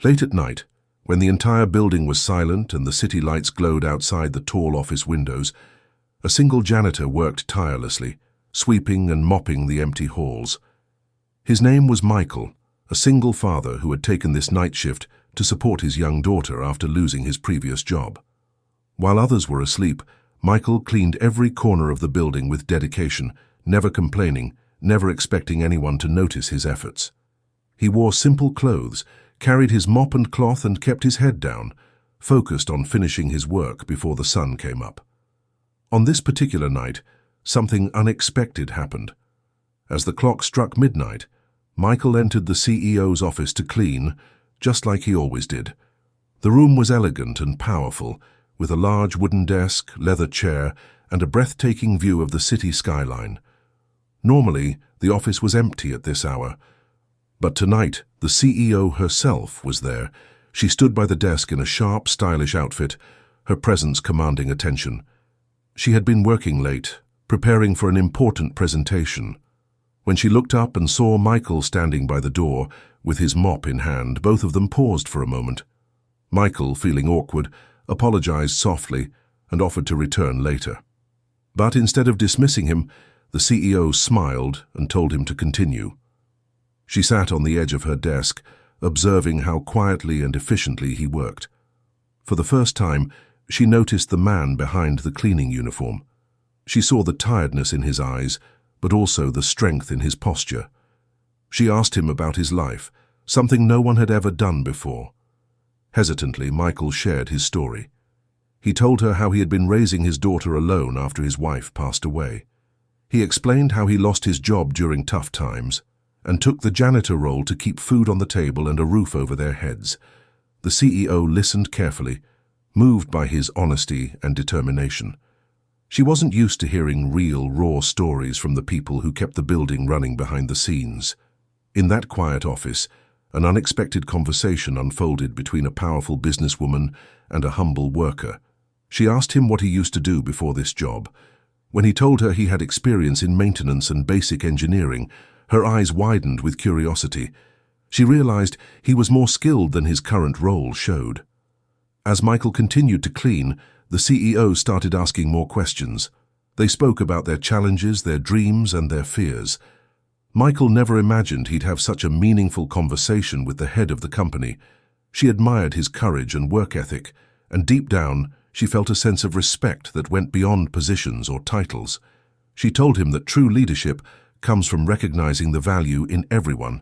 Late at night, when the entire building was silent and the city lights glowed outside the tall office windows, a single janitor worked tirelessly, sweeping and mopping the empty halls. His name was Michael, a single father who had taken this night shift to support his young daughter after losing his previous job. While others were asleep, Michael cleaned every corner of the building with dedication, never complaining, never expecting anyone to notice his efforts. He wore simple clothes, carried his mop and cloth and kept his head down, focused on finishing his work before the sun came up. On this particular night, something unexpected happened. As the clock struck midnight, Michael entered the CEO's office to clean, just like he always did. The room was elegant and powerful, with a large wooden desk, leather chair, and a breathtaking view of the city skyline. Normally, the office was empty at this hour, but tonight the CEO herself was there. She stood by the desk in a sharp, stylish outfit, her presence commanding attention. She had been working late, preparing for an important presentation. When she looked up and saw Michael standing by the door, with his mop in hand, both of them paused for a moment. Michael, feeling awkward, apologized softly and offered to return later. But instead of dismissing him, the CEO smiled and told him to continue. She sat on the edge of her desk, observing how quietly and efficiently he worked. For the first time, she noticed the man behind the cleaning uniform. She saw the tiredness in his eyes, but also the strength in his posture. She asked him about his life, something no one had ever done before. Hesitantly, Michael shared his story. He told her how he had been raising his daughter alone after his wife passed away. He explained how he lost his job during tough times and took the janitor role to keep food on the table and a roof over their heads. The CEO listened carefully, moved by his honesty and determination. She wasn't used to hearing real, raw stories from the people who kept the building running behind the scenes. In that quiet office, an unexpected conversation unfolded between a powerful businesswoman and a humble worker. She asked him what he used to do before this job. When he told her he had experience in maintenance and basic engineering, her eyes widened with curiosity. She realized he was more skilled than his current role showed. As Michael continued to clean, the CEO started asking more questions. They spoke about their challenges, their dreams, and their fears. Michael never imagined he'd have such a meaningful conversation with the head of the company. She admired his courage and work ethic, and deep down, she felt a sense of respect that went beyond positions or titles. She told him that true leadership comes from recognizing the value in everyone,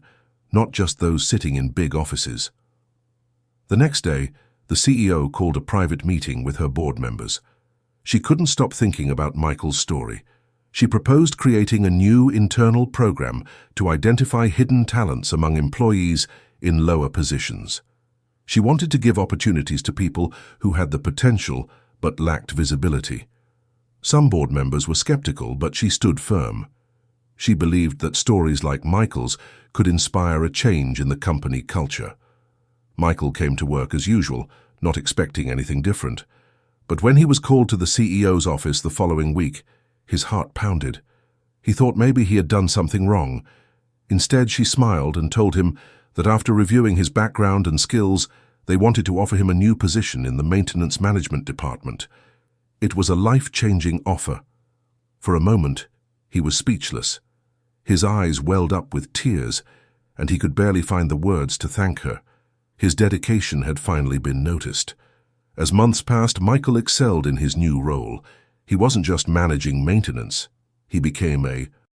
not just those sitting in big offices. The next day, the CEO called a private meeting with her board members. She couldn't stop thinking about Michael's story. She proposed creating a new internal program to identify hidden talents among employees in lower positions. She wanted to give opportunities to people who had the potential but lacked visibility. Some board members were skeptical, but she stood firm. She believed that stories like Michael's could inspire a change in the company culture. Michael came to work as usual, not expecting anything different. But when he was called to the CEO's office the following week, his heart pounded. He thought maybe he had done something wrong. Instead, she smiled and told him that after reviewing his background and skills, they wanted to offer him a new position in the maintenance management department. It was a life-changing offer. For a moment, he was speechless. His eyes welled up with tears, and he could barely find the words to thank her. His dedication had finally been noticed. As months passed, Michael excelled in his new role. He wasn't just managing maintenance. He became a